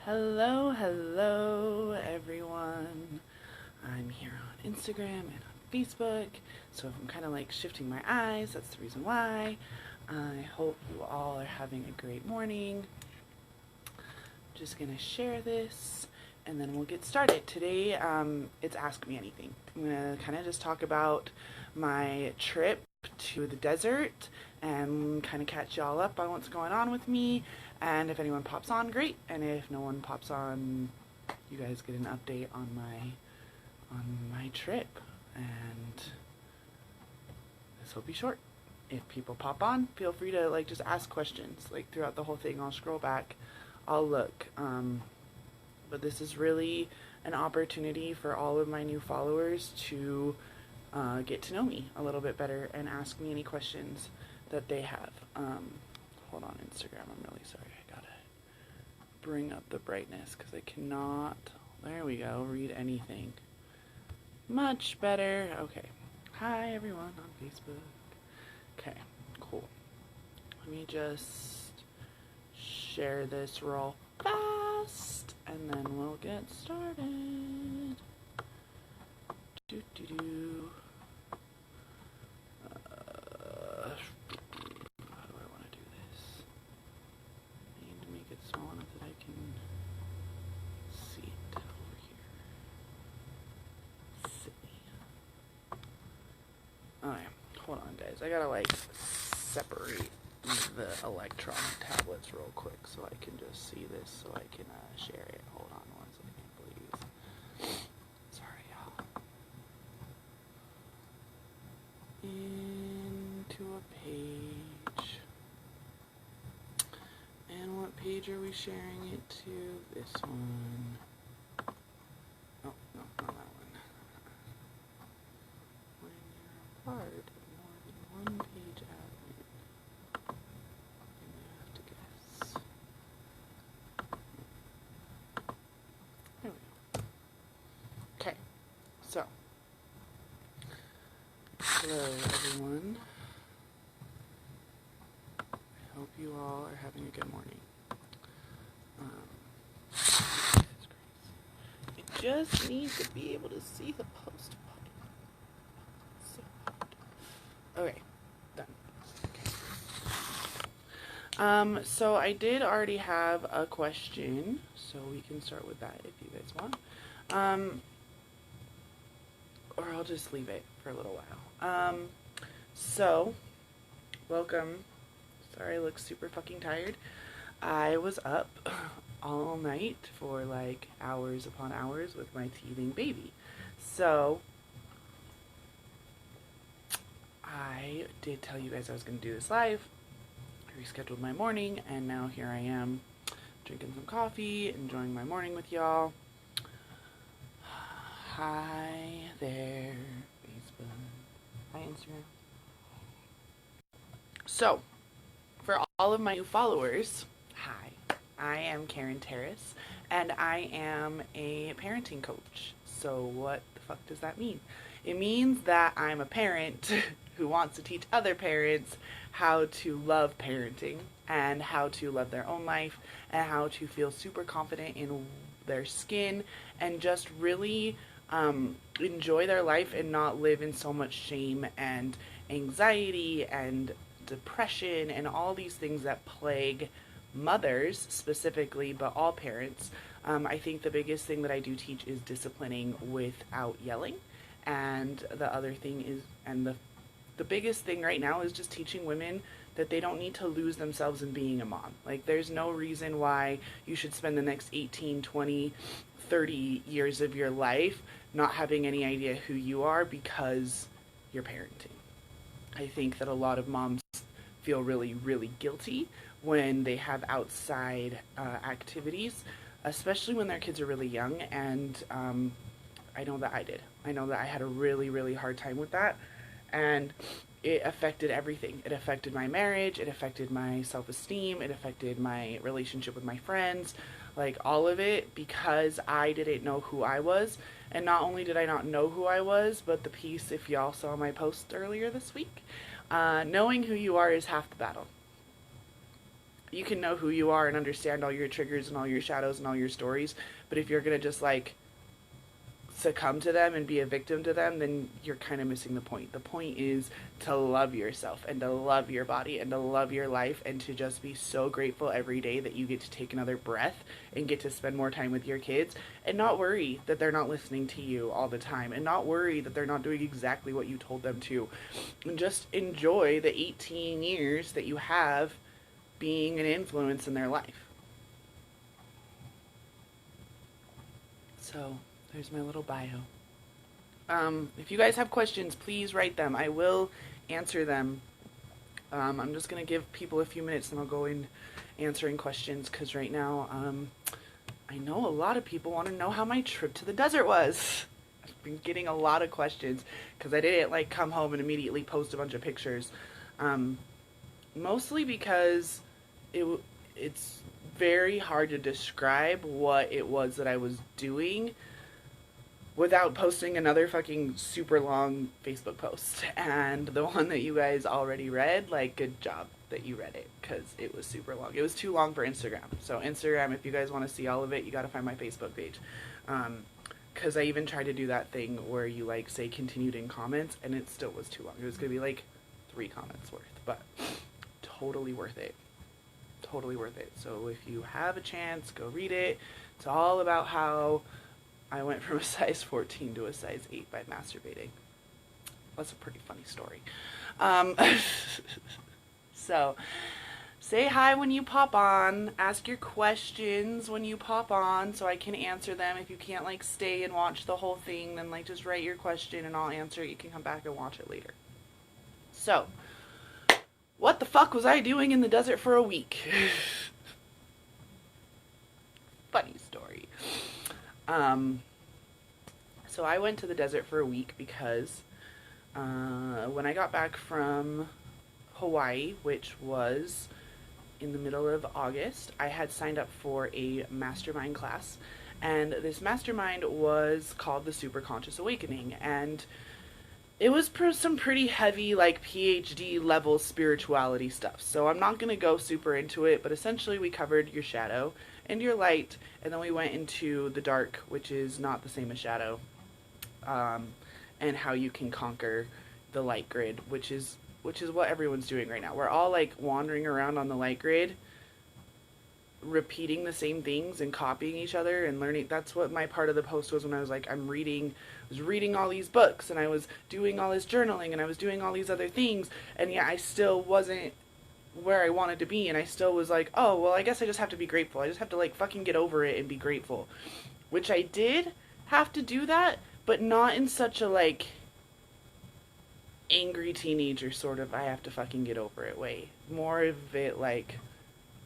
Hello everyone. I'm here on Instagram and on Facebook, so if I'm kind of like shifting my eyes, that's the reason why. I hope you all are having a great morning. Just gonna share this and then we'll get started. Today, it's Ask Me Anything. I'm gonna kind of just talk about my trip to the desert and kind of catch y'all up on what's going on with me. And if anyone pops on, great. And if no one pops on, you guys get an update on my trip. And this will be short. If people pop on, feel free to like just ask questions. Like throughout the whole thing, I'll scroll back, I'll look. But this is really an opportunity for all of my new followers to get to know me a little bit better and ask me any questions that they have. Hold on, Instagram, I'm really sorry. I gotta bring up the brightness because I cannot, there we go, read anything. Much better. Okay. Hi, everyone on Facebook. Okay, cool. Let me just share this real fast and then we'll get started. Do. Small enough that I can see it over here. Alright, hold on guys. I gotta like separate the electronic tablets real quick so I can just see this so I can share it. Hold on one second, please. Sorry, y'all. Into a page. And what page are we sharing it to? This one. Oh, no, not that one. When you're a part of more than one page admin, you have to guess. There we go. Okay, so. Hello, everyone. Hope you all are having a good morning. You just need to be able to see the post button. Okay, done. So I did already have a question, so we can start with that if you guys want. Or I'll just leave it for a little while. So, welcome. Sorry, I look super fucking tired. I was up all night for like hours upon hours with my teething baby. So, I did tell you guys I was going to do this live. I rescheduled my morning, and now here I am drinking some coffee, enjoying my morning with y'all. Hi there, Facebook. Hi, Instagram. So, for all of my new followers, hi, I am Caryn Terrace, and I am a parenting coach. So what the fuck does that mean? It means that I'm a parent who wants to teach other parents how to love parenting and how to love their own life and how to feel super confident in their skin and just really enjoy their life and not live in so much shame and anxiety and depression and all these things that plague mothers specifically, but all parents. I think the biggest thing that I do teach is disciplining without yelling. And the other thing is, and the biggest thing right now is just teaching women that they don't need to lose themselves in being a mom. Like, there's no reason why you should spend the next 18, 20, 30 years of your life not having any idea who you are because you're parenting. I think that a lot of moms feel really, really guilty when they have outside activities, especially when their kids are really young, and I know that I did. I know that I had a really, really hard time with that, and it affected everything. It affected my marriage, it affected my self-esteem, it affected my relationship with my friends, like all of it, because I didn't know who I was. And not only did I not know who I was, but the piece, if y'all saw my post earlier this week, knowing who you are is half the battle. You can know who you are and understand all your triggers and all your shadows and all your stories, but if you're going to just like succumb to them and be a victim to them, then you're kind of missing the point. The point is to love yourself and to love your body and to love your life and to just be so grateful every day that you get to take another breath and get to spend more time with your kids and not worry that they're not listening to you all the time and not worry that they're not doing exactly what you told them to. And just enjoy the 18 years that you have being an influence in their life. So there's my little bio. If you guys have questions, please write them. I will answer them. I'm just going to give people a few minutes and I'll go in answering questions because right now I know a lot of people want to know how my trip to the desert was. I've been getting a lot of questions because I didn't like come home and immediately post a bunch of pictures. Mostly because it's very hard to describe what it was that I was doing without posting another fucking super long Facebook post. And the one that you guys already read, like, good job that you read it, because it was super long. It was too long for Instagram. So Instagram, if you guys want to see all of it, you got to find my Facebook page. Because I even tried to do that thing where you, like, say continued in comments, and it still was too long. It was going to be, like, 3 comments worth. But totally worth it. Totally worth it. So if you have a chance, go read it. It's all about how I went from a size 14 to a size 8 by masturbating. That's a pretty funny story. So, say hi when you pop on. Ask your questions when you pop on so I can answer them. If you can't, like, stay and watch the whole thing, then, like, just write your question and I'll answer it. You can come back and watch it later. So, what the fuck was I doing in the desert for a week? Funny story. So I went to the desert for a week because when I got back from Hawaii, which was in the middle of August, I had signed up for a mastermind class, and this mastermind was called the Super Conscious Awakening, and it was some pretty heavy, like, PhD level spirituality stuff. So I'm not going to go super into it, but essentially we covered your shadow and your light, and then we went into the dark, which is not the same as shadow, and how you can conquer the light grid, which is what everyone's doing right now. We're all, like, wandering around on the light grid, repeating the same things and copying each other and learning. That's what my part of the post was when I was like, I was reading all these books and I was doing all this journaling and I was doing all these other things, and yet I still wasn't where I wanted to be, and I still was like, oh, well, I guess I just have to be grateful. I just have to, like, fucking get over it and be grateful. Which I did have to do that, but not in such a, like, angry teenager sort of I have to fucking get over it way. More of it like,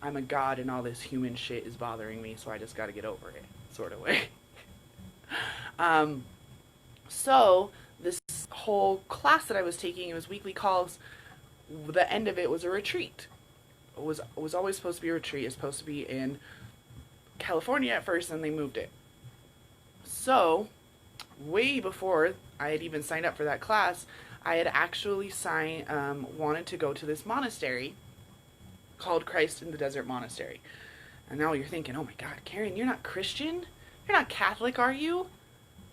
I'm a god and all this human shit is bothering me, so I just gotta get over it sort of way. So this whole class that I was taking, it was weekly calls. The end of it was a retreat. It was always supposed to be a retreat. It's supposed to be in California at first, and they moved it. So way before I had even signed up for that class, I had actually wanted to go to this monastery called Christ in the Desert Monastery. And now you're thinking, oh my God, Caryn, you're not Christian? You're not Catholic, are you?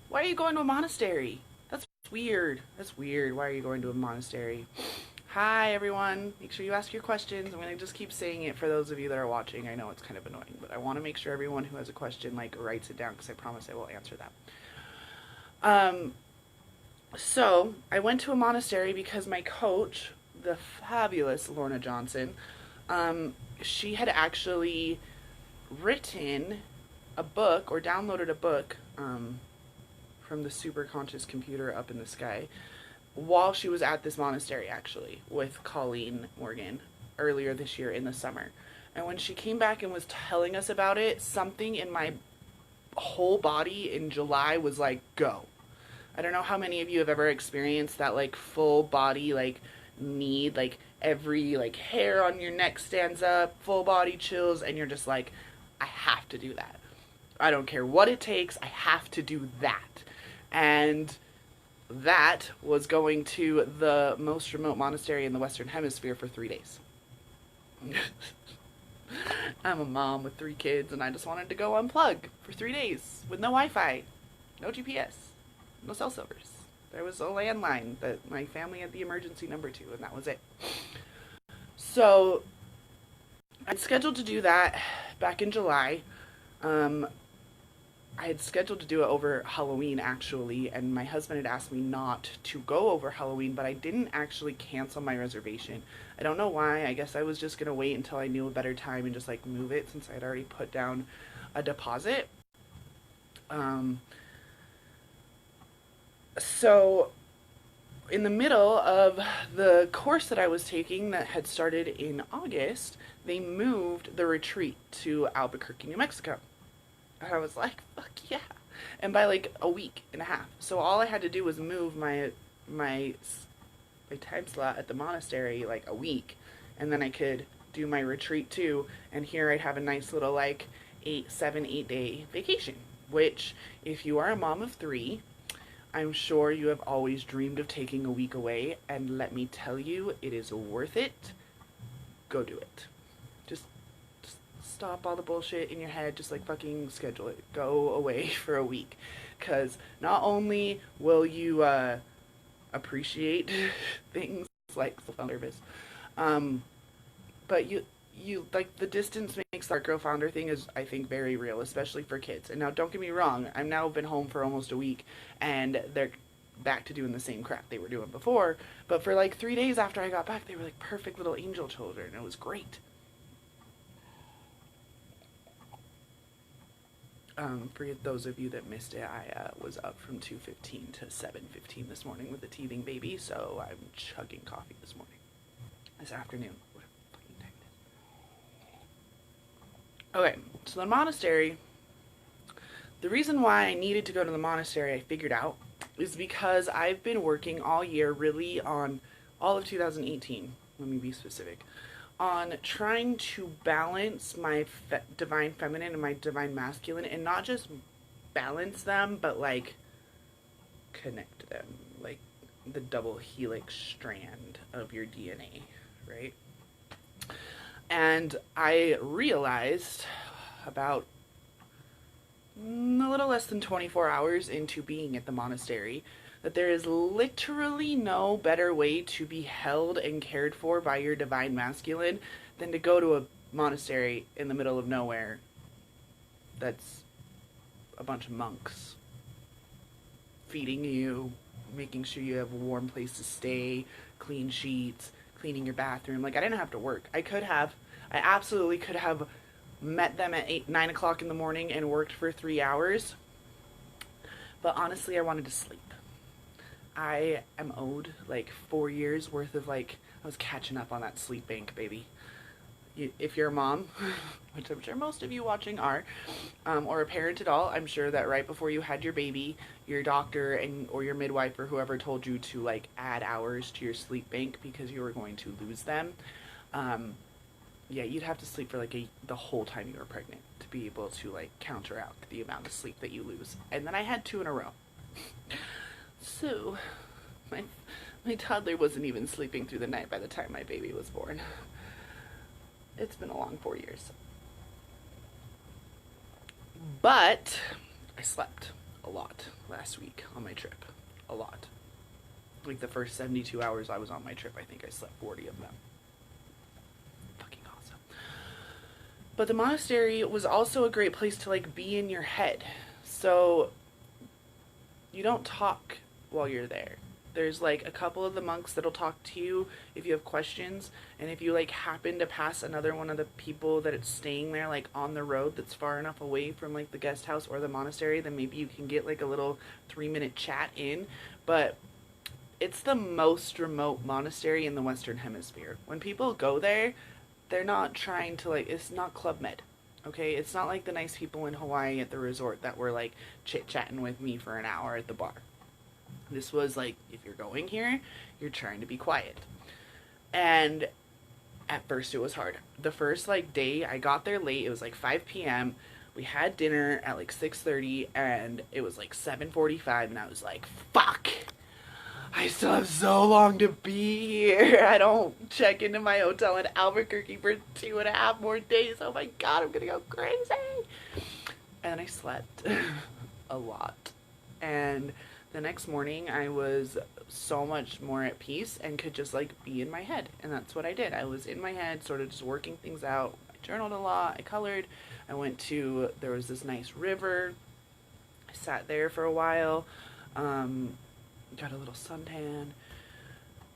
Why are you going to a monastery? That's weird. That's weird. Why are you going to a monastery? Hi, everyone. Make sure you ask your questions. I'm going to just keep saying it for those of you that are watching. I know it's kind of annoying, but I want to make sure everyone who has a question, like, writes it down, because I promise I will answer that. So I went to a monastery because my coach, the fabulous Lorna Johnson, she had actually written a book, or downloaded a book, from the super conscious computer up in the sky while she was at this monastery, actually, with Colleen Morgan earlier this year in the summer. And when she came back and was telling us about it, something in my whole body in July was like, go. I don't know how many of you have ever experienced that, like, full body, like, need, like, every, like, hair on your neck stands up, full body chills, and you're just like, I have to do that. I don't care what it takes, I have to do that. And that was going to the most remote monastery in the Western Hemisphere for 3 days. I'm a mom with 3 kids, and I just wanted to go unplug for 3 days with no Wi-Fi, no GPS, no cell service. There was a landline that my family had the emergency number to, and that was it. So I'd scheduled to do that back in July. Um, I had scheduled to do it over Halloween actually, and my husband had asked me not to go over Halloween, but I didn't actually cancel my reservation. I don't know why. I guess I was just gonna wait until I knew a better time and just like move it since I'd already put down a deposit. Um, so in the middle of the course that I was taking that had started in August, they moved the retreat to Albuquerque, New Mexico. And I was like, fuck yeah. And by like a week and a half. So all I had to do was move my my time slot at the monastery like a week, and then I could do my retreat too, and here I'd have a nice little like 8 day vacation, which if you are a mom of 3, I'm sure you have always dreamed of taking a week away, and let me tell you, it is worth it. Go do it. Just stop all the bullshit in your head, just like fucking schedule it. Go away for a week, because not only will you appreciate things like self-service, but you like the distance makes the Girl Founder thing is I think very real, especially for kids. And now don't get me wrong, I've now been home for almost a week and they're back to doing the same crap they were doing before, but for like 3 days after I got back they were like perfect little angel children. It was great. For those of you that missed it, I was up from 2:15 to 7:15 this morning with a teething baby, so I'm chugging coffee this afternoon. What a fucking time it is. Okay, so the monastery, the reason why I needed to go to the monastery, I figured out, is because I've been working all year, really on all of 2018, let me be specific, on trying to balance my divine feminine and my divine masculine, and not just balance them, but like connect them, like the double helix strand of your DNA, right? And I realized about a little less than 24 hours into being at the monastery that there is literally no better way to be held and cared for by your divine masculine than to go to a monastery in the middle of nowhere that's a bunch of monks feeding you, making sure you have a warm place to stay, clean sheets, cleaning your bathroom. Like, I didn't have to work. I absolutely could have met them at 9 o'clock in the morning and worked for 3 hours. But honestly, I wanted to sleep. I am owed like 4 years worth of like, I was catching up on that sleep bank, baby. If you're a mom, which I'm sure most of you watching are, or a parent at all, I'm sure that right before you had your baby, your doctor or your midwife or whoever told you to like add hours to your sleep bank because you were going to lose them. Yeah, you'd have to sleep for like the whole time you were pregnant to be able to like counteract the amount of sleep that you lose. And then I had 2 in a row. So, my toddler wasn't even sleeping through the night by the time my baby was born. It's been a long 4 years. But I slept a lot last week on my trip. A lot. Like the first 72 hours I was on my trip, I think I slept 40 of them. Fucking awesome. But the monastery was also a great place to like be in your head. So you don't talk while you're there. There's like a couple of the monks that'll talk to you if you have questions, and if you like happen to pass another one of the people that it's staying there like on the road that's far enough away from like the guest house or the monastery, then maybe you can get like a little 3-minute chat in. But it's the most remote monastery in the Western Hemisphere. When people go there, they're not trying to like, it's not Club Med. Okay, it's not like the nice people in Hawaii at the resort that were like chit-chatting with me for an hour at the bar. This was like, if you're going here, you're trying to be quiet. And at first it was hard. The first like day, I got there late. It was like 5 p.m. We had dinner at like 6:30, and it was like 7:45, and I was like, fuck, I still have so long to be here. I don't check into my hotel in Albuquerque for 2.5 more days. Oh my god, I'm gonna go crazy. And I slept a lot. And the next morning, I was so much more at peace and could just like be in my head. And that's what I did. I was in my head, sort of just working things out. I journaled a lot, I colored. There was this nice river. I sat there for a while, got a little suntan,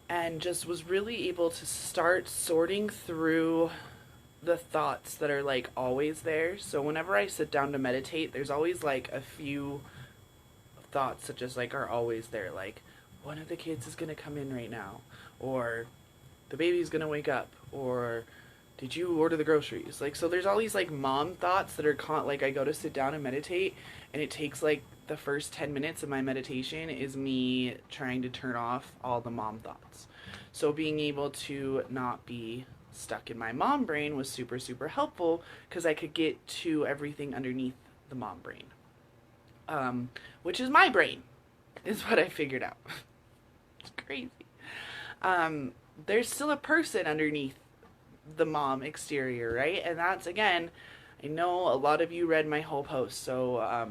and just was really able to start sorting through the thoughts that are like always there. So whenever I sit down to meditate, there's always like a few thoughts that just like are always there, like one of the kids is gonna come in right now, or the baby's gonna wake up, or did you order the groceries? Like, so there's all these like mom thoughts that are like I go to sit down and meditate, and it takes like the first 10 minutes of my meditation is me trying to turn off all the mom thoughts. So being able to not be stuck in my mom brain was super, super helpful because I could get to everything underneath the mom brain, which is my brain, is what I figured out. It's crazy. There's still a person underneath the mom exterior, right? And that's, again, I know a lot of you read my whole post, so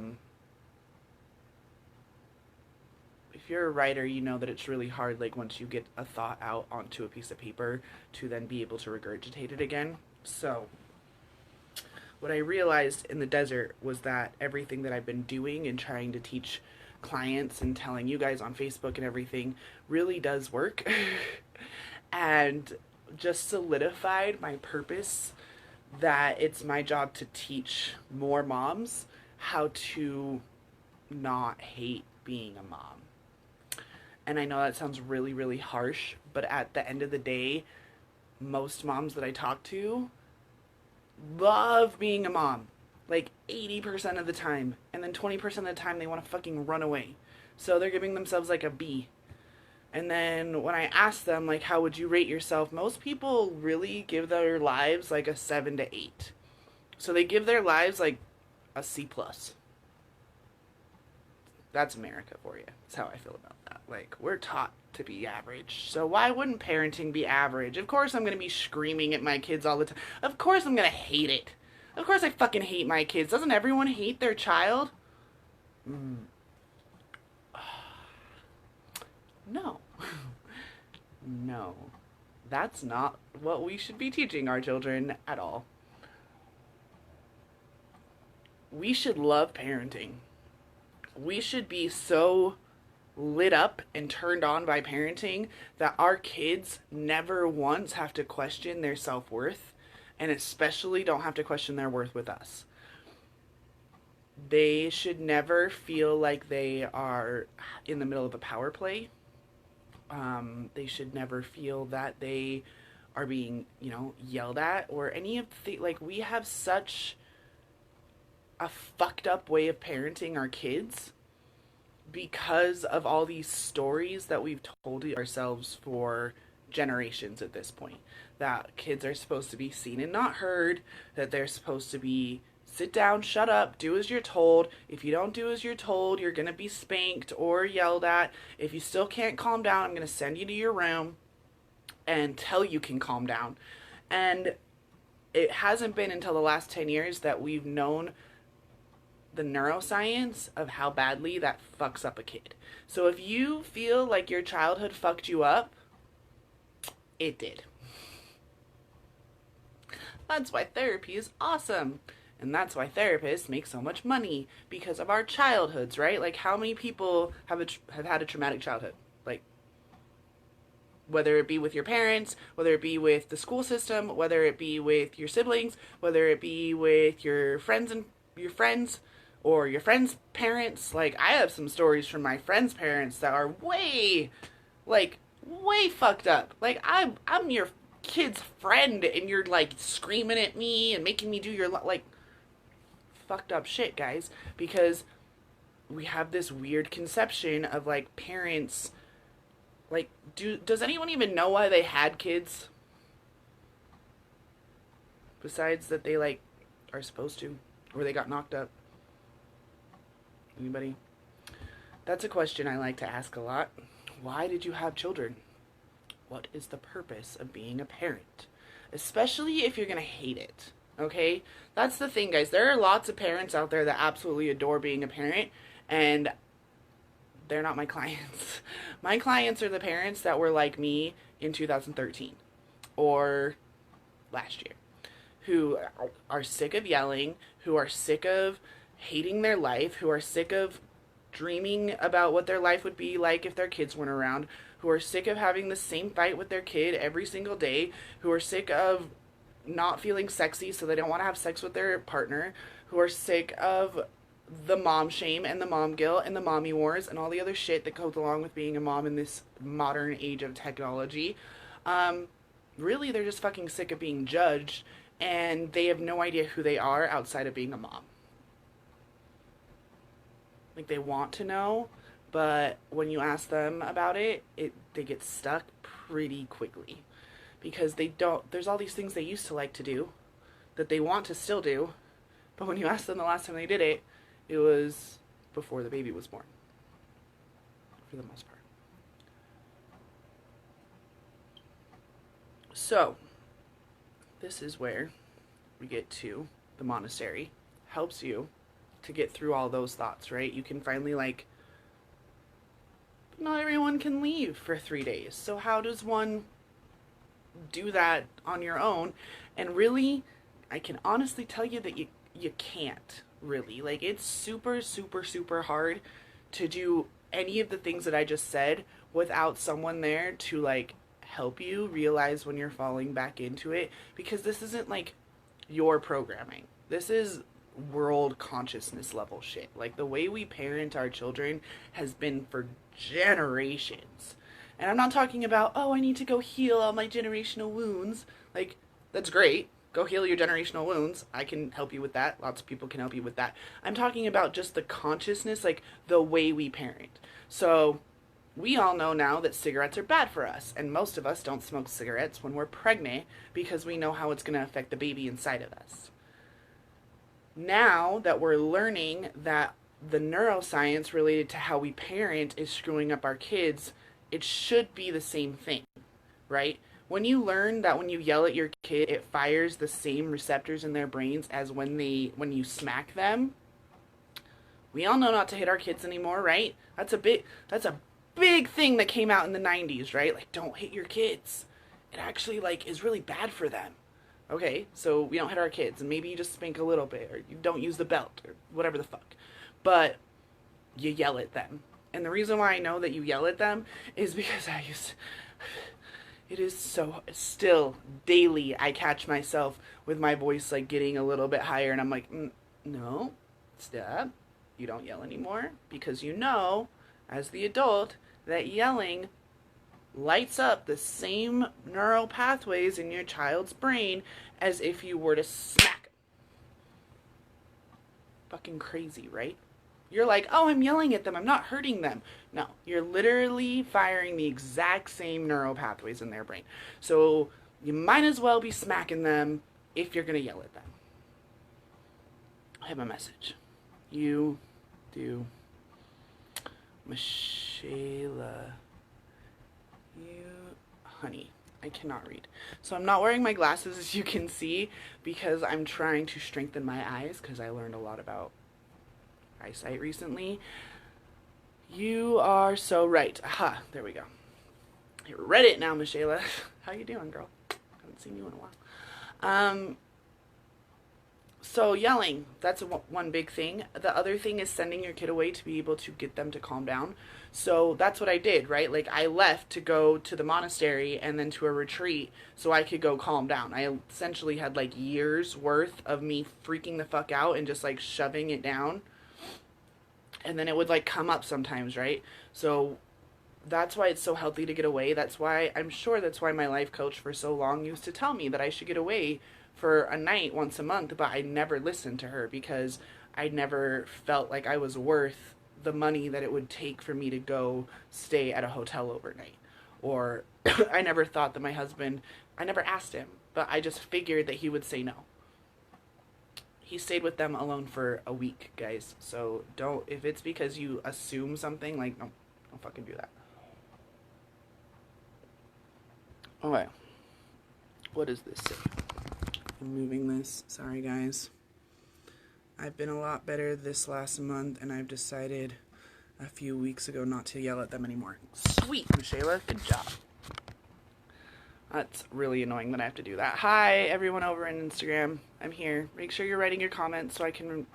if you're a writer, you know that it's really hard, like, once you get a thought out onto a piece of paper to then be able to regurgitate it again. So what I realized in the desert was that everything that I've been doing and trying to teach clients and telling you guys on Facebook and everything really does work. And just solidified my purpose that it's my job to teach more moms how to not hate being a mom. And I know that sounds really, really harsh, but at the end of the day, most moms that I talk to love being a mom. Like 80% of the time. And then 20% of the time they want to fucking run away. So they're giving themselves like a B. And then when I ask them, like, how would you rate yourself? Most people really give their lives like a 7 to 8. So they give their lives like a C+. That's America for you. That's how I feel about that. Like, we're taught to be average. So why wouldn't parenting be average? Of course I'm going to be screaming at my kids all the time. Of course I'm going to hate it. Of course I fucking hate my kids. Doesn't everyone hate their child? No. No. That's not what we should be teaching our children at all. We should love parenting. We should be so lit up and turned on by parenting that our kids never once have to question their self-worth, and especially don't have to question their worth with us. They should never feel like they are in the middle of a power play. They should never feel that they are being, yelled at or any of the, like, we have such a fucked up way of parenting our kids because of all these stories that we've told ourselves for generations at this point. That kids are supposed to be seen and not heard, that they're supposed to be sit down, shut up, do as you're told. If you don't do as you're told, you're going to be spanked or yelled at. If you still can't calm down, I'm going to send you to your room until you can calm down. And it hasn't been until the last 10 years that we've known the neuroscience of how badly that fucks up a kid. So if you feel like your childhood fucked you up, it did. That's why therapy is awesome. And that's why therapists make so much money, because of our childhoods, right? Like, how many people have had a traumatic childhood? Like, whether it be with your parents, whether it be with the school system, whether it be with your siblings, whether it be with your friends or your friends' parents. Like, I have some stories from my friends' parents that are way fucked up. Like, I'm your kid's friend, and you're like screaming at me and making me do your like fucked up shit, guys, because we have this weird conception of like parents, like, does anyone even know why they had kids besides that they like are supposed to, or they got knocked up? Anybody? That's a question I like to ask a lot. Why did you have children? What is the purpose of being a parent? Especially if you're going to hate it. Okay? That's the thing, guys. There are lots of parents out there that absolutely adore being a parent, and they're not my clients. My clients are the parents that were like me in 2013 or last year, who are sick of yelling, who are sick of hating their life, who are sick of dreaming about what their life would be like if their kids weren't around, who are sick of having the same fight with their kid every single day, who are sick of not feeling sexy so they don't want to have sex with their partner, who are sick of the mom shame and the mom guilt and the mommy wars and all the other shit that goes along with being a mom in this modern age of technology. Really, they're just fucking sick of being judged, and they have no idea who they are outside of being a mom. Like, they want to know, but when you ask them about it, they get stuck pretty quickly. Because there's all these things they used to like to do that they want to still do, but when you ask them the last time they did it, it was before the baby was born, for the most part. So, this is where we get to the monastery. Helps you to get through all those thoughts, right? You can finally, like, not everyone can leave for 3 days. So how does one do that on your own? And really, I can honestly tell you that you can't, really. Like, it's super, super, super hard to do any of the things that I just said without someone there to, like, help you realize when you're falling back into it, because this isn't like your programming. This is world consciousness level shit. Like, the way we parent our children has been for generations. And I'm not talking about, oh, I need to go heal all my generational wounds. Like, that's great. Go heal your generational wounds. I can help you with that. Lots of people can help you with that. I'm talking about just the consciousness, like the way we parent. So we all know now that cigarettes are bad for us, and most of us don't smoke cigarettes when we're pregnant because we know how it's going to affect the baby inside of us. Now that we're learning that the neuroscience related to how we parent is screwing up our kids, it should be the same thing, right? When you learn that when you yell at your kid, it fires the same receptors in their brains as when you smack them. We all know not to hit our kids anymore, right? That's a big thing that came out in the 90s, right? Like, don't hit your kids. It actually, like, is really bad for them. Okay, so we don't hit our kids, and maybe you just spank a little bit, or you don't use the belt, or whatever the fuck. But you yell at them. And the reason why I know that you yell at them is because it is so, still, daily, I catch myself with my voice, like, getting a little bit higher, and I'm like, no, stop. You don't yell anymore, because you know, as the adult, that yelling lights up the same neural pathways in your child's brain as if you were to smack them. Fucking crazy, right? You're like, oh, I'm yelling at them, I'm not hurting them. No, you're literally firing the exact same neural pathways in their brain. So you might as well be smacking them if you're gonna yell at them. I have a message. You do, Michela. Honey, I cannot read. So I'm not wearing my glasses, as you can see, because I'm trying to strengthen my eyes, because I learned a lot about eyesight recently. You are so right. Aha, there we go. I read it now, Michela. How you doing, girl? Haven't seen you in a while. So yelling, that's one big thing. The other thing is sending your kid away to be able to get them to calm down. So that's what I did, right? Like, I left to go to the monastery and then to a retreat so I could go calm down. I essentially had, like, years worth of me freaking the fuck out and just, like, shoving it down. And then it would, like, come up sometimes, right? So that's why it's so healthy to get away. That's why, I'm sure that's why my life coach for so long used to tell me that I should get away for a night once a month, but I never listened to her because I never felt like I was worth the money that it would take for me to go stay at a hotel overnight. Or I never thought that my husband, I never asked him, but I just figured that he would say no. He stayed with them alone for a week, guys. So don't, if it's because you assume something, like, no, don't fucking do that. Okay, what does this say? I'm moving this. Sorry, guys. I've been a lot better this last month, and I've decided a few weeks ago not to yell at them anymore. Sweet, Michaela. Good job. That's really annoying that I have to do that. Hi, everyone over on Instagram. I'm here. Make sure you're writing your comments so I can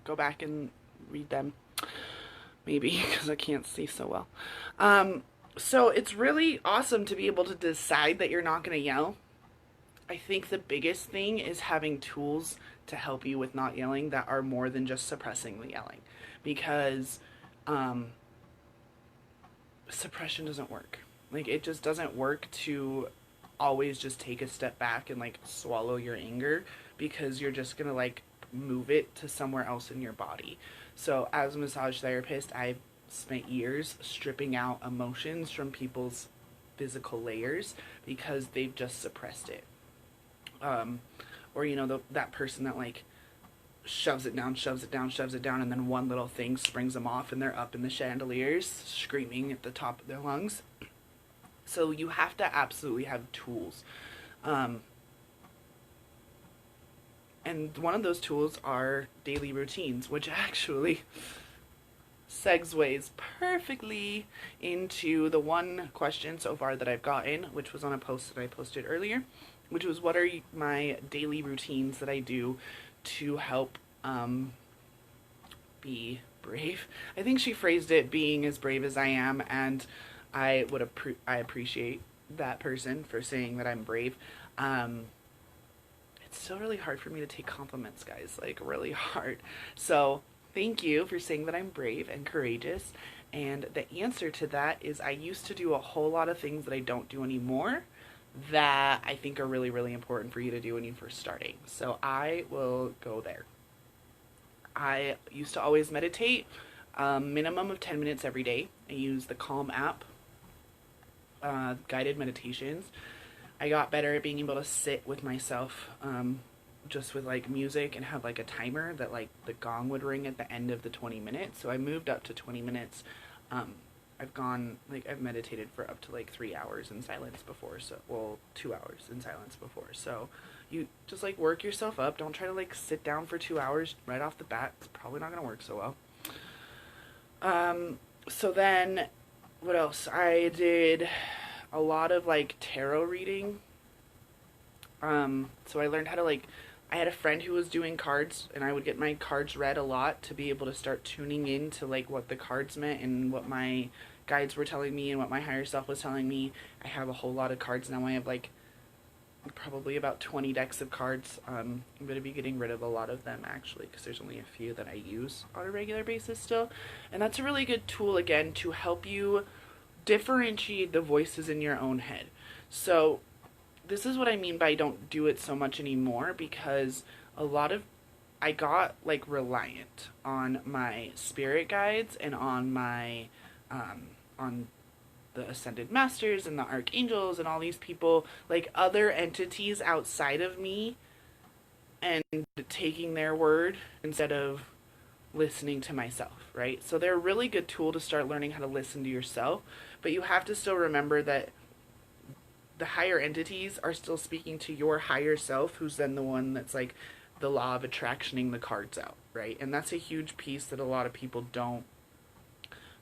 go back and read them. Maybe, because I can't see so well. So it's really awesome to be able to decide that you're not going to yell. I think the biggest thing is having tools to help you with not yelling that are more than just suppressing the yelling. Because suppression doesn't work. Like, it just doesn't work to always just take a step back and, like, swallow your anger, because you're just gonna, like, move it to somewhere else in your body. So as a massage therapist, I've spent years stripping out emotions from people's physical layers because they've just suppressed it. Or, you know, that person that, like, shoves it down, shoves it down, shoves it down, and then one little thing springs them off and they're up in the chandeliers screaming at the top of their lungs. So you have to absolutely have tools. And one of those tools are daily routines, which actually segues perfectly into the one question so far that I've gotten, which was on a post that I posted earlier, which was, what are my daily routines that I do to help be brave? I think she phrased it being as brave as I am, and I appreciate that person for saying that I'm brave. It's still really hard for me to take compliments, guys, like really hard. So thank you for saying that I'm brave and courageous. And the answer to that is, I used to do a whole lot of things that I don't do anymore that I think are really, really important for you to do when you're first starting. So I will go there. I used to always meditate, minimum of 10 minutes every day. I use the Calm app, guided meditations. I got better at being able to sit with myself, just with like music, and have like a timer that like the gong would ring at the end of the 20 minutes. So I moved up to 20 minutes. I've meditated for up to like 3 hours in silence before. So, well, 2 hours in silence before. So you just like work yourself up. Don't try to like sit down for 2 hours right off the bat. It's probably not going to work so well. So then what else? I did a lot of like tarot reading. So I learned how to like, I had a friend who was doing cards, and I would get my cards read a lot to be able to start tuning in to like what the cards meant and what my guides were telling me and what my higher self was telling me. I have a whole lot of cards now. I have like probably about 20 decks of cards. I'm going to be getting rid of a lot of them actually, because there's only a few that I use on a regular basis still. And that's a really good tool, again, to help you differentiate the voices in your own head. So this is what I mean by don't do it so much anymore, because I got like reliant on my spirit guides and on my on the ascended masters and the archangels and all these people, like other entities outside of me, and taking their word instead of listening to myself, right? So they're a really good tool to start learning how to listen to yourself, but you have to still remember that the higher entities are still speaking to your higher self, who's then the one that's like the law of attractioning the cards out, right? And that's a huge piece that a lot of people don't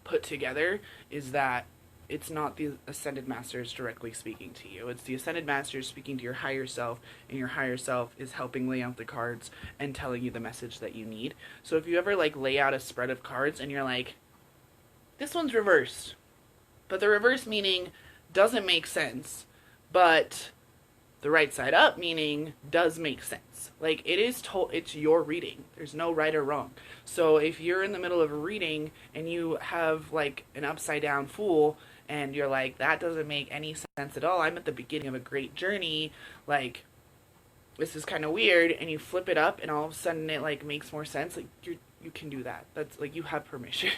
put together, is that it's not the ascended masters directly speaking to you. It's the ascended masters speaking to your higher self, and your higher self is helping lay out the cards and telling you the message that you need. So if you ever like lay out a spread of cards and you're like, this one's reversed, but the reverse meaning doesn't make sense, but the right side up meaning does make sense. Like, it's your reading. There's no right or wrong. So if you're in the middle of a reading and you have like an upside down Fool, and you're like, that doesn't make any sense at all, I'm at the beginning of a great journey, like, this is kind of weird, and you flip it up and all of a sudden it like makes more sense, like, you can do that. That's like, you have permission.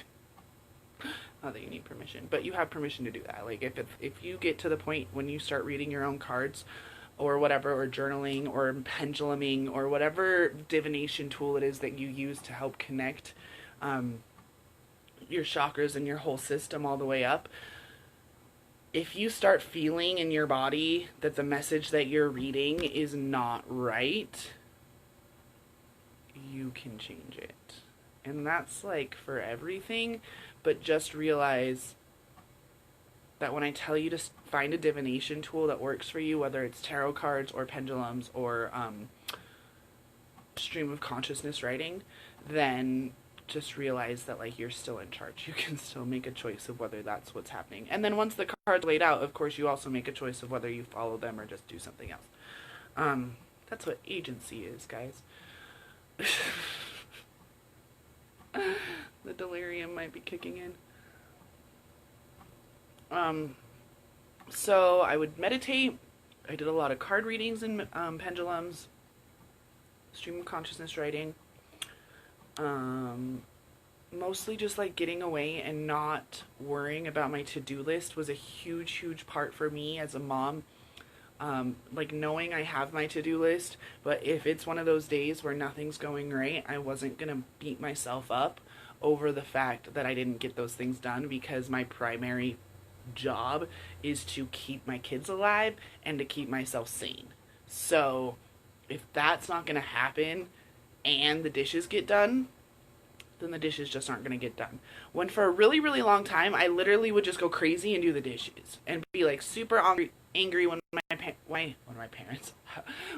Not that you need permission, but you have permission to do that. Like, if you get to the point when you start reading your own cards or whatever, or journaling or penduluming or whatever divination tool it is that you use to help connect your chakras and your whole system all the way up, if you start feeling in your body that the message that you're reading is not right, you can change it. And that's like for everything, but just realize that when I tell you to find a divination tool that works for you, whether it's tarot cards or pendulums or stream of consciousness writing, then just realize that like you're still in charge. You can still make a choice of whether that's what's happening. And then once the cards laid out, of course, you also make a choice of whether you follow them or just do something else. That's what agency is, guys. The delirium might be kicking in. So I would meditate. I did a lot of card readings and pendulums, stream of consciousness writing. Mostly just like getting away and not worrying about my to-do list was a huge part for me as a mom. Like knowing I have my to-do list, but if it's one of those days where nothing's going right, I wasn't gonna beat myself up over the fact that I didn't get those things done, because my primary job is to keep my kids alive and to keep myself sane. So if that's not gonna happen and the dishes get done, then the dishes just aren't going to get done. When for a really long time, I literally would just go crazy and do the dishes and be like super angry when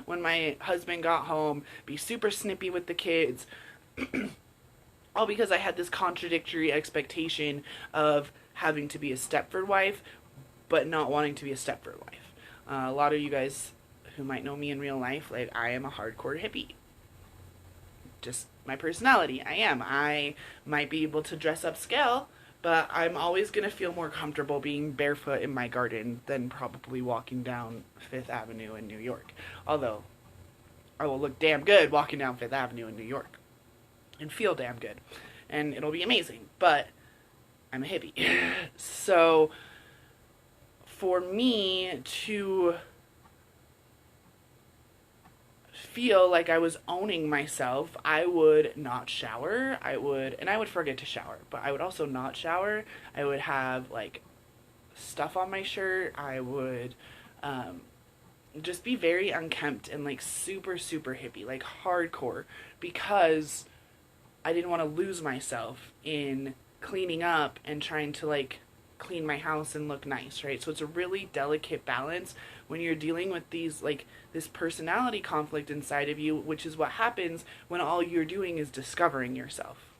when my husband got home, be super snippy with the kids, all because I had this contradictory expectation of having to be a Stepford wife, but not wanting to be a Stepford wife. A lot of you guys who might know me in real life, like, I am a hardcore hippie. Just my personality. I might be able to dress upscale, but I'm always going to feel more comfortable being barefoot in my garden than probably walking down Fifth Avenue in New York. Although, I will look damn good walking down Fifth Avenue in New York. And feel damn good. And it'll be amazing. But, I'm a hippie. So, for me to feel like I was owning myself, I would not shower. I would forget to shower, but I would also not shower. I would have like stuff on my shirt. I would just be very unkempt and like super hippie, like hardcore, because I didn't want to lose myself in cleaning up and trying to like clean my house and look nice, right? So it's a really delicate balance when you're dealing with these, like, this personality conflict inside of you, which is what happens when all you're doing is discovering yourself.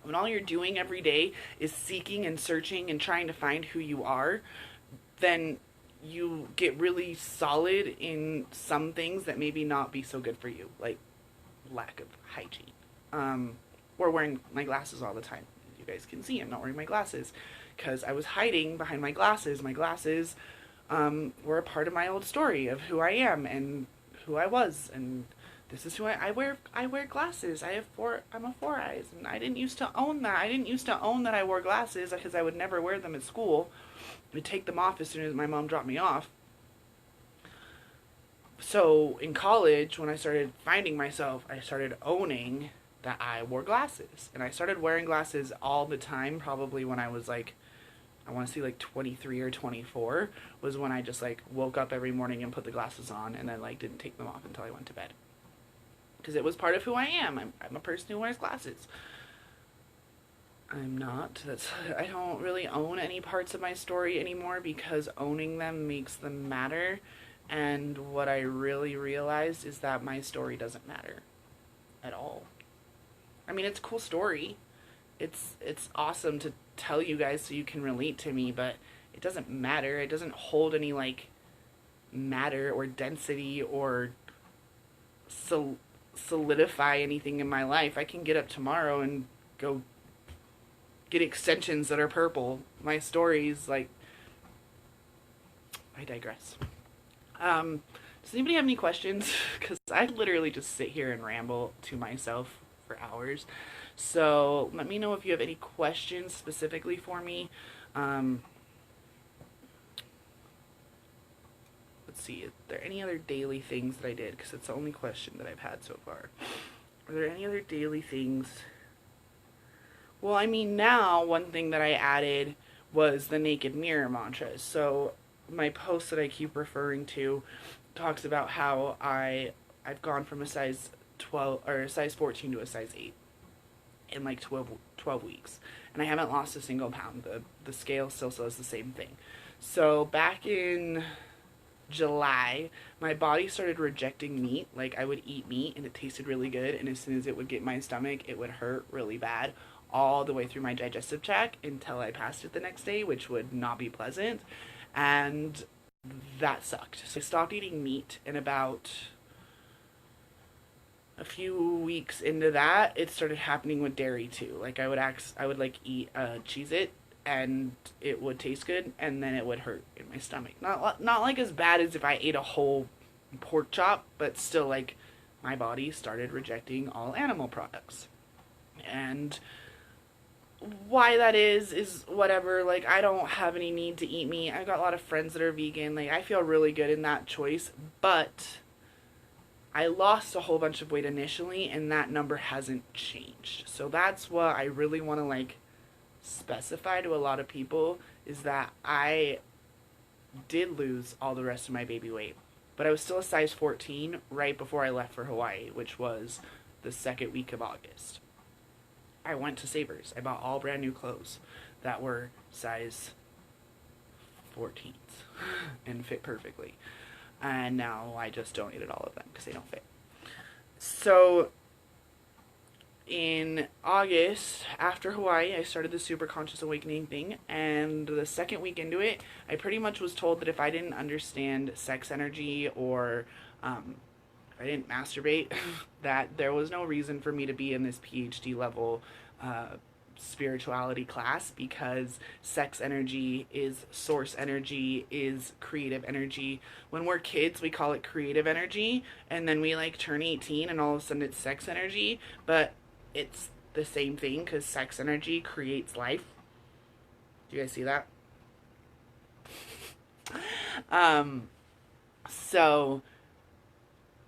When all you're doing every day is seeking and searching and trying to find who you are, then you get really solid in some things that maybe not be so good for you, like lack of hygiene, or wearing my glasses all the time. You guys can see I'm not wearing my glasses because I was hiding behind my glasses. My glasses were a part of my old story of who I am and who I was, and this is who I wear. I wear glasses. I'm a four eyes, and I didn't used to own that. I didn't used to own that I wore glasses because I would never wear them at school. I'd take them off as soon as my mom dropped me off. So in college, when I started finding myself, I started owning that I wore glasses, and I started wearing glasses all the time. Probably when I was like, I want to say like 23 or 24 was when I just like woke up every morning and put the glasses on, and then like didn't take them off until I went to bed. Because it was part of who I am. I'm a person who wears glasses. I'm not. I don't really own any parts of my story anymore because owning them makes them matter. And what I really realized is that my story doesn't matter at all. I mean, it's a cool story. It's awesome to tell you guys so you can relate to me, but it doesn't matter. It doesn't hold any like matter or density or solidify anything in my life. I can get up tomorrow and go get extensions that are purple. My stories, like, I digress. Does anybody have any questions? Because I literally just sit here and ramble to myself for hours. So let me know if you have any questions specifically for me. Let's see, are there any other daily things that I did? Because it's the only question that I've had so far. Are there any other daily things? Well, I mean, now one thing that I added was the naked mirror mantras. So my post that I keep referring to talks about how I've gone from a size 12 or a size 14 to a size 8 in like 12 weeks. And I haven't lost a single pound. The scale still says the same thing. So back in July, my body started rejecting meat. Like I would eat meat and it tasted really good, and as soon as it would get my stomach, it would hurt really bad all the way through my digestive tract until I passed it the next day, which would not be pleasant. And that sucked. So I stopped eating meat, and about a few weeks into that, it started happening with dairy too. Like I would like eat a Cheez-It and it would taste good, and then it would hurt in my stomach. Not like as bad as if I ate a whole pork chop, but still like my body started rejecting all animal products. And why that is whatever. Like I don't have any need to eat meat. I've got a lot of friends that are vegan. Like I feel really good in that choice, but I lost a whole bunch of weight initially, and that number hasn't changed. So that's what I really want to like specify to a lot of people, is that I did lose all the rest of my baby weight, but I was still a size 14 right before I left for Hawaii, which was the second week of August. I went to Savers. I bought all brand new clothes that were size 14s and fit perfectly. And now I just donated all of them because they don't fit. So in August, after Hawaii, I started the Super Conscious Awakening thing, and the second week into it, I pretty much was told that if I didn't understand sex energy, or if I didn't masturbate, that there was no reason for me to be in this PhD level spirituality class, because sex energy is source energy, is creative energy. When we're kids, we call it creative energy, and then we like turn 18 and all of a sudden it's sex energy, but it's the same thing, because sex energy creates life. Do you guys see that? So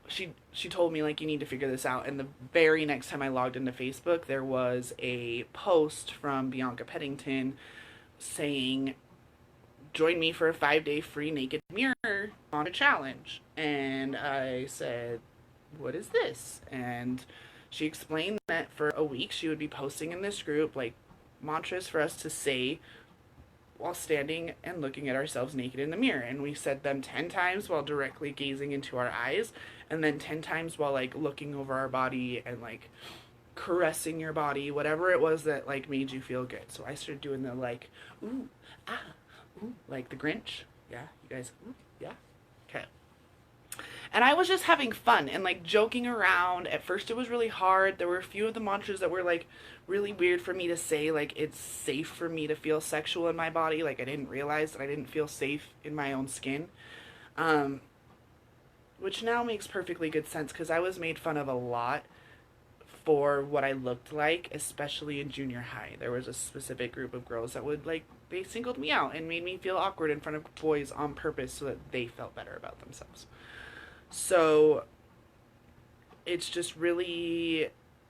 she told me, like, you need to figure this out. And the very next time I logged into Facebook, there was a post from Bianca Peddington saying, join me for a 5-day free naked mirror on a challenge. And I said, what is this? And she explained that for a week she would be posting in this group like mantras for us to say while standing and looking at ourselves naked in the mirror. And we said them 10 times while directly gazing into our eyes, and then 10 times while like looking over our body and like caressing your body, whatever it was that like made you feel good. So I started doing the like, ooh, ah, ooh, like the Grinch. Yeah, you guys, ooh, yeah, okay. And I was just having fun and like joking around. At first it was really hard. There were a few of the mantras that were like really weird for me to say. Like it's safe for me to feel sexual in my body. Like I didn't realize that I didn't feel safe in my own skin. Which now makes perfectly good sense, because I was made fun of a lot for what I looked like, especially in junior high. There was a specific group of girls that would like, they singled me out and made me feel awkward in front of boys on purpose so that they felt better about themselves. So it's just really,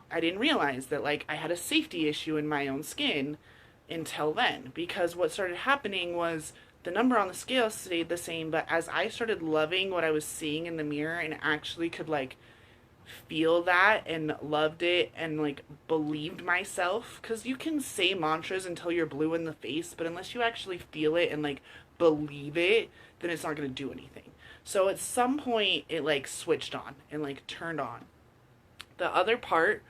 I didn't realize that like I had a safety issue in my own skin until then, because what started happening was the number on the scale stayed the same, but as I started loving what I was seeing in the mirror and actually could like feel that and loved it and like believed myself, because you can say mantras until you're blue in the face, but unless you actually feel it and like believe it, then it's not going to do anything. So at some point it like switched on and like turned on. The other part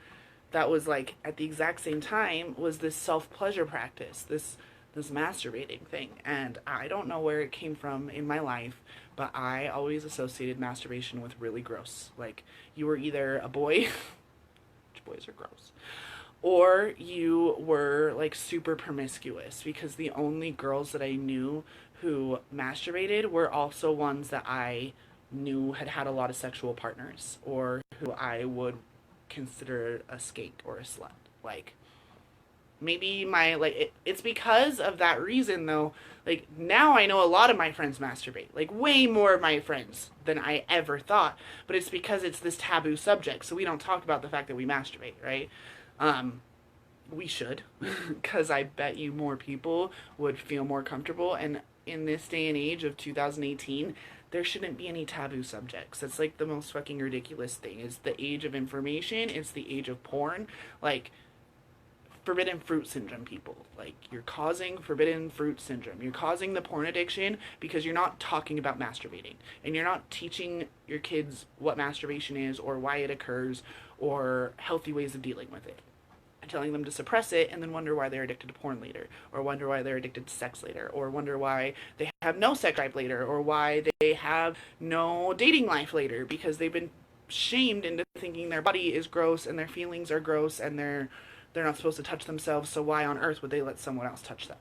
that was like at the exact same time was this self-pleasure practice, this masturbating thing. And I don't know where it came from in my life, but I always associated masturbation with really gross. Like you were either a boy, which boys are gross, or you were like super promiscuous, because the only girls that I knew who masturbated were also ones that I knew had had a lot of sexual partners, or who I would consider a skank or a slut. Like maybe my like it's because of that reason though. Like now I know a lot of my friends masturbate, like way more of my friends than I ever thought, but it's because it's this taboo subject, so we don't talk about the fact that we masturbate, right? we should, because I bet you more people would feel more comfortable. And in this day and age of 2018, there shouldn't be any taboo subjects. That's like the most fucking ridiculous thing. It's the age of information. It's the age of porn. Like, forbidden fruit syndrome, people. Like, you're causing forbidden fruit syndrome. You're causing the porn addiction because you're not talking about masturbating. And you're not teaching your kids what masturbation is or why it occurs or healthy ways of dealing with it. And telling them to suppress it and then wonder why they're addicted to porn later, or wonder why they're addicted to sex later, or wonder why they have no sex drive later, or why they have no dating life later because they've been shamed into thinking their body is gross and their feelings are gross and they're not supposed to touch themselves, so why on earth would they let someone else touch them?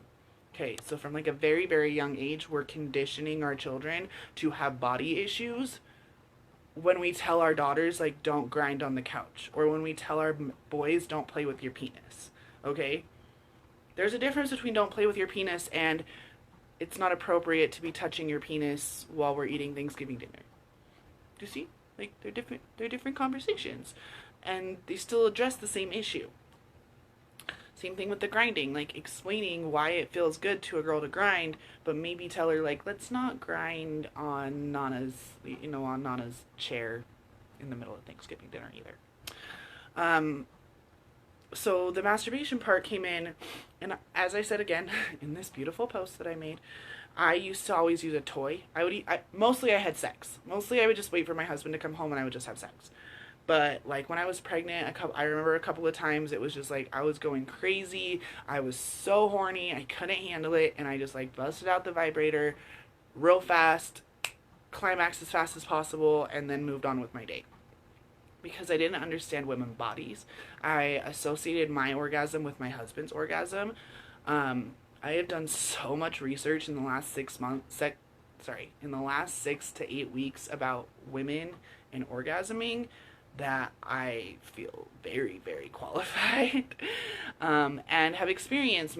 Okay, so from like a very, very young age, we're conditioning our children to have body issues when we tell our daughters, like, don't grind on the couch, or when we tell our boys, don't play with your penis. Okay? There's a difference between don't play with your penis and it's not appropriate to be touching your penis while we're eating Thanksgiving dinner. Do you see? Like, they're different conversations. And they still address the same issue. Same thing with the grinding, like explaining why it feels good to a girl to grind, but maybe tell her, like, let's not grind on on Nana's chair in the middle of Thanksgiving dinner either. So the masturbation part came in, and as I said again, in this beautiful post that I made, I used to always use a toy. Mostly I had sex. Mostly I would just wait for my husband to come home and I would just have sex. But like when I was pregnant, I remember a couple of times it was just like I was going crazy. I was so horny, I couldn't handle it, and I just like busted out the vibrator real fast, climaxed as fast as possible, and then moved on with my day. Because I didn't understand women's bodies, I associated my orgasm with my husband's orgasm. I have done so much research in the last 6 months, in the last 6 to 8 weeks about women and orgasming that I feel very, very qualified and have experienced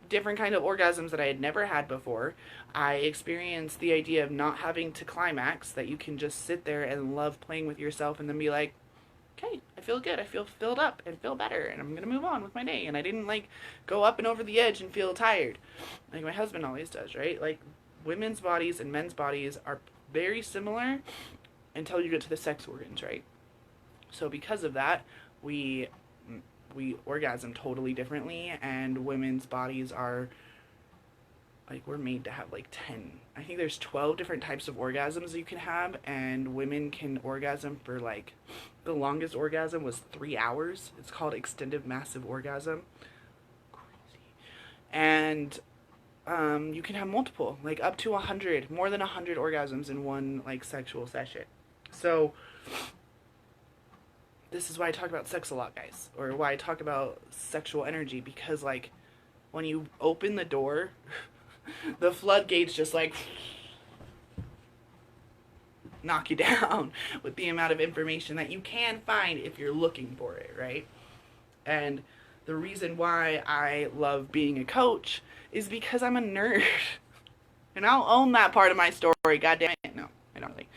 different kind of orgasms that I had never had before. I experienced the idea of not having to climax, that you can just sit there and love playing with yourself and then be like, okay, I feel good, I feel filled up and feel better, and I'm gonna move on with my day. And I didn't like go up and over the edge and feel tired like my husband always does, right? Like, women's bodies and men's bodies are very similar until you get to the sex organs, right? So because of that, we orgasm totally differently, and women's bodies are like, we're made to have like 10, I think there's 12 different types of orgasms you can have, and women can orgasm for like, the longest orgasm was 3 hours. It's called extended massive orgasm. Crazy. And you can have multiple, like up to 100, more than 100 orgasms in one like sexual session. So this is why I talk about sex a lot, guys, or why I talk about sexual energy, because like when you open the door, the floodgates just like knock you down with the amount of information that you can find if you're looking for it, right? And the reason why I love being a coach is because I'm a nerd. And I'll own that part of my story, god damn it. No, I don't really.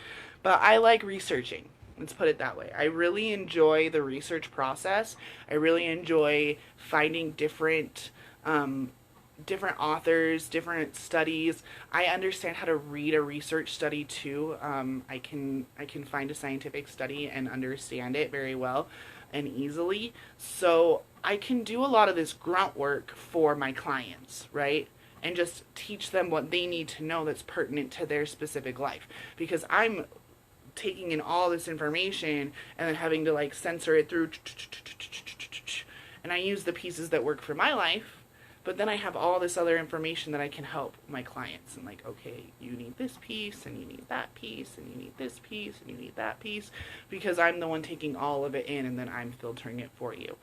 But I like researching. Let's put it that way. I really enjoy the research process. I really enjoy finding different authors, different studies. I understand how to read a research study too. I can find a scientific study and understand it very well and easily. So I can do a lot of this grunt work for my clients, right? And just teach them what they need to know that's pertinent to their specific life. Because I'm taking in all this information and then having to like censor it through, and I use the pieces that work for my life, but then I have all this other information that I can help my clients, and like, okay, you need this piece and you need that piece and you need this piece and you need that piece, because I'm the one taking all of it in and then I'm filtering it for you.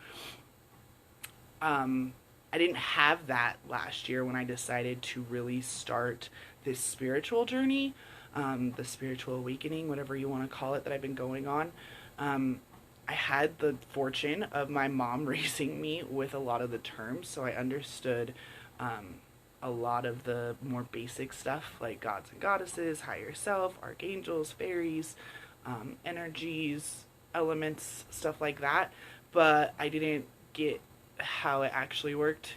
I didn't have that last year when I decided to really start this spiritual journey, the spiritual awakening, whatever you want to call it, that I've been going on. I had the fortune of my mom raising me with a lot of the terms, so I understood a lot of the more basic stuff, like gods and goddesses, higher self, archangels, fairies, energies, elements, stuff like that. But I didn't get how it actually worked.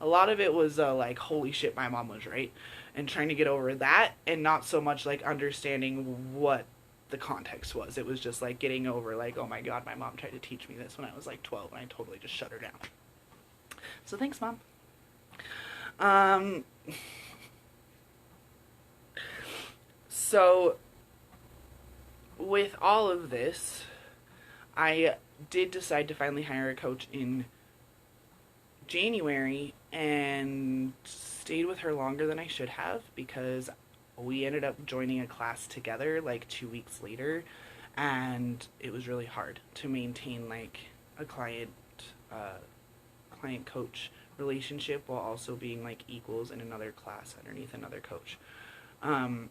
A lot of it was like, holy shit, my mom was right, and trying to get over that, and not so much like understanding what the context was. It was just like getting over like, oh my god, my mom tried to teach me this when I was like 12, and I totally just shut her down. So thanks, mom. Um, so with all of this, I did decide to finally hire a coach in January and stayed with her longer than I should have, because we ended up joining a class together like 2 weeks later, and it was really hard to maintain like a uh, client coach relationship while also being like equals in another class underneath another coach. And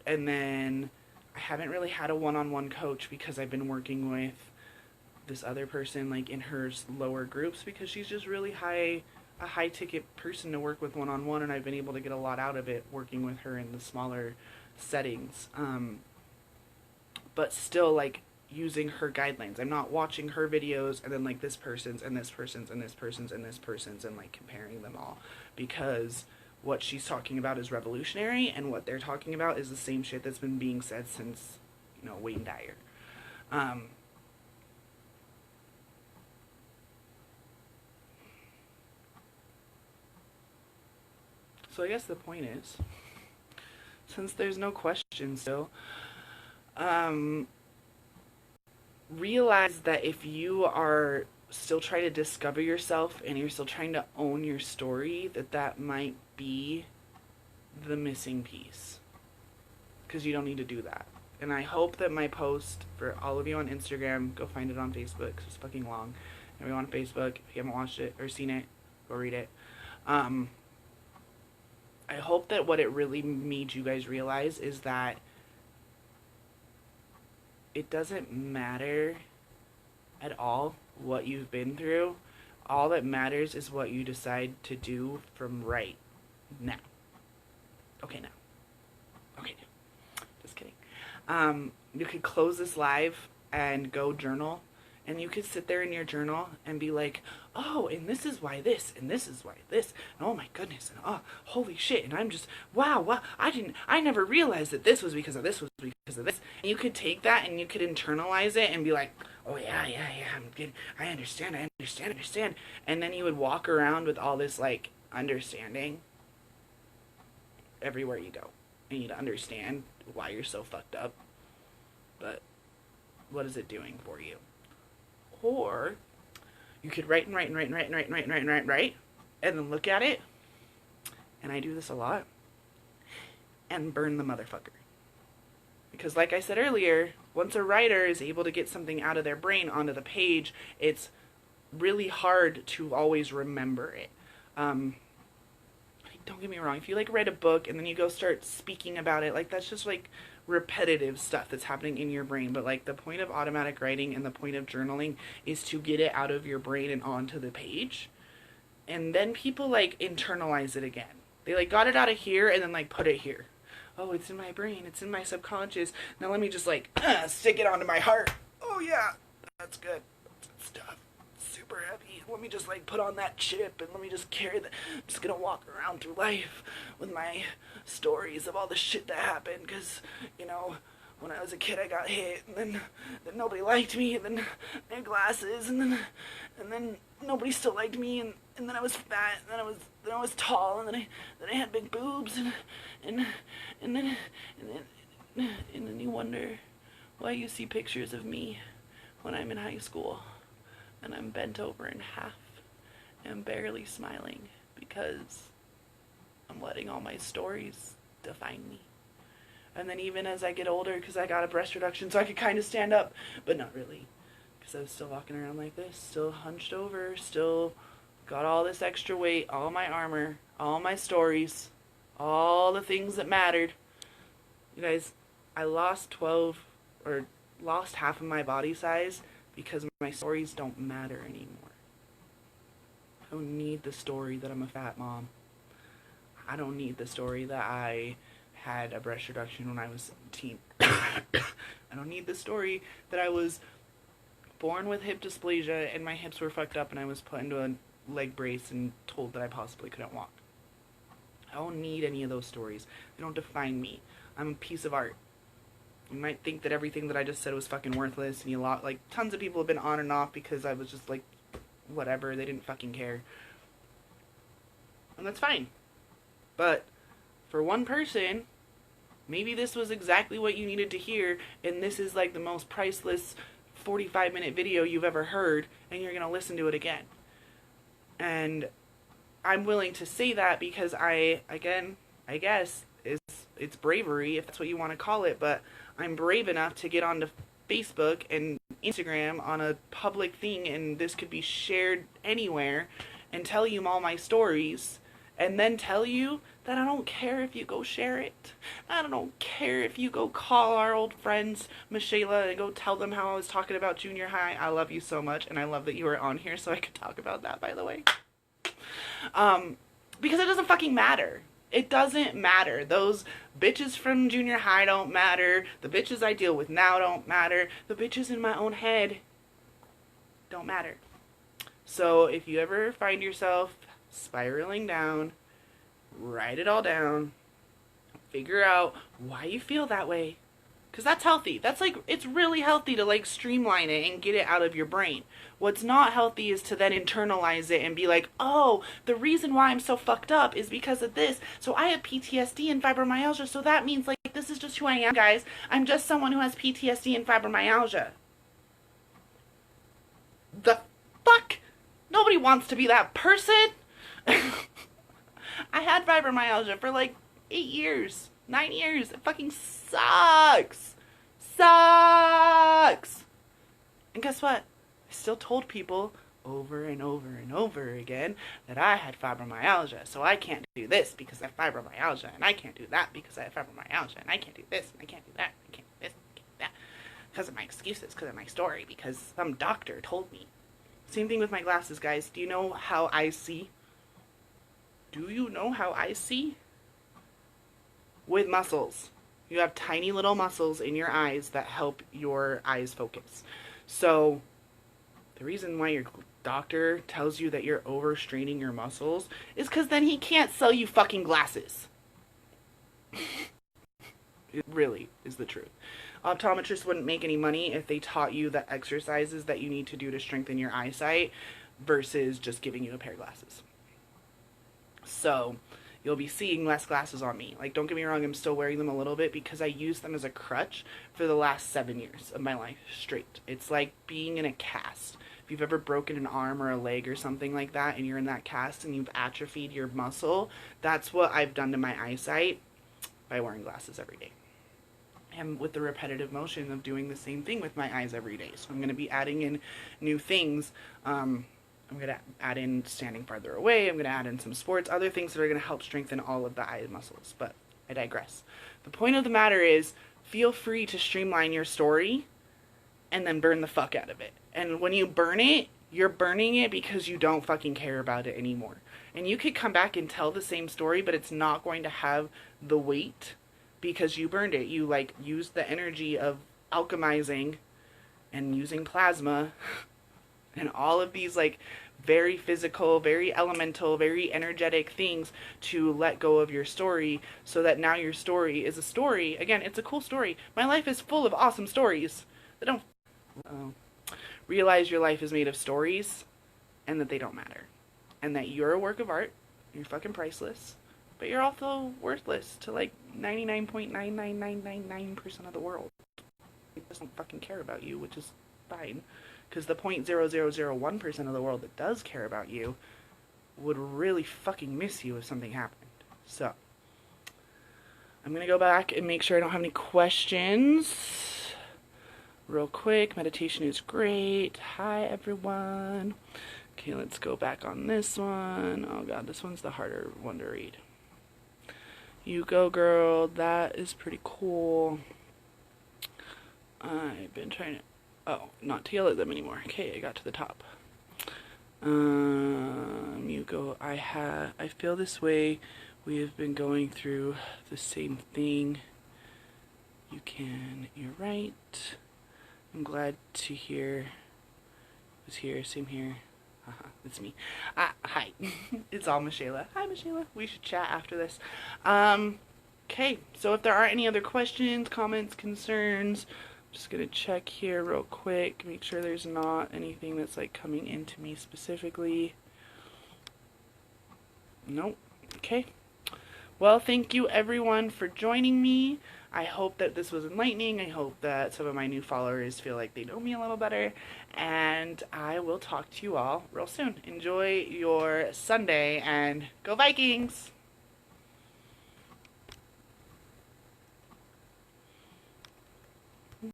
then I haven't really had a one-on-one coach because I've been working with this other person like in her lower groups, because she's just really a high ticket person to work with one-on-one, and I've been able to get a lot out of it working with her in the smaller settings. But still like using her guidelines. I'm not watching her videos and then like this person's and this person's and this person's and this person's and like comparing them all, because what she's talking about is revolutionary, and what they're talking about is the same shit that's been being said since, Wayne Dyer. So I guess the point is, since there's no question still, realize that if you are still trying to discover yourself and you're still trying to own your story, that might be the missing piece, because you don't need to do that. And I hope that my post, for all of you on Instagram, go find it on Facebook because it's fucking long. Everyone on Facebook, if you haven't watched it or seen it, go read it. I hope that what it really made you guys realize is that it doesn't matter at all what you've been through. All that matters is what you decide to do from right now. Okay, now. Okay, now. Just kidding. You could close this live and go journal, and you could sit there in your journal and be like, oh, and this is why this, and this is why this, and oh my goodness, and oh, holy shit, and I'm just, wow, I never realized that this was because of this, was because of this. And you could take that and you could internalize it and be like, oh yeah, I'm good, I understand. And then you would walk around with all this, like, understanding everywhere you go. And you'd understand why you're so fucked up. But what is it doing for you? Or you could write, and then look at it, and I do this a lot, and burn the motherfucker. Because like I said earlier, once a writer is able to get something out of their brain onto the page, it's really hard to always remember it. Don't get me wrong, if you like write a book and then you go start speaking about it, like that's just like repetitive stuff that's happening in your brain. But like the point of automatic writing and the point of journaling is to get it out of your brain and onto the page, and then people like internalize it again. They like got it out of here and then like put it here. Oh, it's in my brain, it's in my subconscious, now let me just like stick it onto my heart. Oh yeah, that's good, that's good stuff, super heavy, let me just like put on that chip and let me just carry that. I'm just gonna walk around through life with my stories of all the shit that happened, because when I was a kid I got hit, and then nobody liked me, and then I had glasses, and then nobody still liked me, and then I was fat, and then I was tall, and then I had big boobs, and then you wonder why you see pictures of me when I'm in high school and I'm bent over in half and barely smiling, because I'm letting all my stories define me. And then even as I get older, because I got a breast reduction so I could kind of stand up, but not really, because I was still walking around like this, still hunched over, still got all this extra weight, all my armor, all my stories, all the things that mattered. You guys, I lost half of my body size because my stories don't matter anymore. I don't need the story that I'm a fat mom. I don't need the story that I had a breast reduction when I was 17. I don't need the story that I was born with hip dysplasia and my hips were fucked up and I was put into a leg brace and told that I possibly couldn't walk. I don't need any of those stories. They don't define me. I'm a piece of art. You might think that everything that I just said was fucking worthless, and like, tons of people have been on and off because I was just like, whatever, they didn't fucking care. And that's fine. But for one person, maybe this was exactly what you needed to hear, and this is like the most priceless 45-minute video you've ever heard, and you're gonna listen to it again. And I'm willing to say that because I guess it's bravery, if that's what you want to call it, but I'm brave enough to get onto Facebook and Instagram on a public thing, and this could be shared anywhere, and tell you all my stories, and then tell you that I don't care if you go share it. I don't care if you go call our old friends Michaela and go tell them how I was talking about junior high. I love you so much, and I love that you were on here so I could talk about that, by the way. Because it doesn't fucking matter. It doesn't matter. Those bitches from junior high don't matter. The bitches I deal with now don't matter. The bitches in my own head don't matter. So if you ever find yourself spiraling down, write it all down. Figure out why you feel that way. Because that's healthy. That's like, it's really healthy to like streamline it and get it out of your brain. What's not healthy is to then internalize it and be like, oh, the reason why I'm so fucked up is because of this. So I have PTSD and fibromyalgia, so that means like, this is just who I am, guys. I'm just someone who has PTSD and fibromyalgia. The fuck? Nobody wants to be that person. I had fibromyalgia for like 8 years. 9 years. It fucking sucks. Sucks. And guess what? I still told people over and over and over again that I had fibromyalgia. So I can't do this because I have fibromyalgia. And I can't do that because I have fibromyalgia. And I can't do this. And I can't do that. I can't do this. I can't do that. Because of my excuses. Because of my story. Because some doctor told me. Same thing with my glasses, guys. Do you know how I see? Do you know how I see? With muscles. You have tiny little muscles in your eyes that help your eyes focus. So the reason why your doctor tells you that you're overstraining your muscles is because then he can't sell you fucking glasses. It really is the truth. Optometrists wouldn't make any money if they taught you the exercises that you need to do to strengthen your eyesight versus just giving you a pair of glasses. So you'll be seeing less glasses on me. Like, don't get me wrong, I'm still wearing them a little bit because I used them as a crutch for the last 7 years of my life straight. It's like being in a cast. If you've ever broken an arm or a leg or something like that and you're in that cast and you've atrophied your muscle, that's what I've done to my eyesight by wearing glasses every day. And with the repetitive motion of doing the same thing with my eyes every day. So I'm going to be adding in new things. I'm going to add in standing farther away. I'm going to add in some sports, other things that are going to help strengthen all of the eye muscles. But I digress. The point of the matter is, feel free to streamline your story and then burn the fuck out of it. And when you burn it, you're burning it because you don't fucking care about it anymore. And you could come back and tell the same story, but it's not going to have the weight because you burned it. You like used the energy of alchemizing and using plasma and all of these like very physical, very elemental, very energetic things to let go of your story so that now your story is a story. Again, it's a cool story. My life is full of awesome stories that don't realize your life is made of stories and that they don't matter. And that you're a work of art. You're fucking priceless. But you're also worthless to like 99.99999% of the world. They just don't fucking care about you, which is fine. Because the 0.0001% of the world that does care about you would really fucking miss you if something happened. So, I'm going to go back and make sure I don't have any questions. Real quick, meditation is great. Hi, everyone. Okay, let's go back on this one. Oh god, this one's the harder one to read. You go, girl. That is pretty cool. I've been trying to... Oh, not to yell at them anymore. Okay, I got to the top. You go. I feel this way. We have been going through the same thing. You're right. I'm glad to hear is here. Same here. It's me. Hi. It's all Michaela. Hi, Michaela. We should chat after this. Okay, so if there are any other questions, comments, concerns, I'm just gonna check here real quick, make sure there's not anything that's like coming into me specifically. Nope. Okay. Well, thank you everyone for joining me. I hope that this was enlightening. I hope that some of my new followers feel like they know me a little better. And I will talk to you all real soon. Enjoy your Sunday and go Vikings!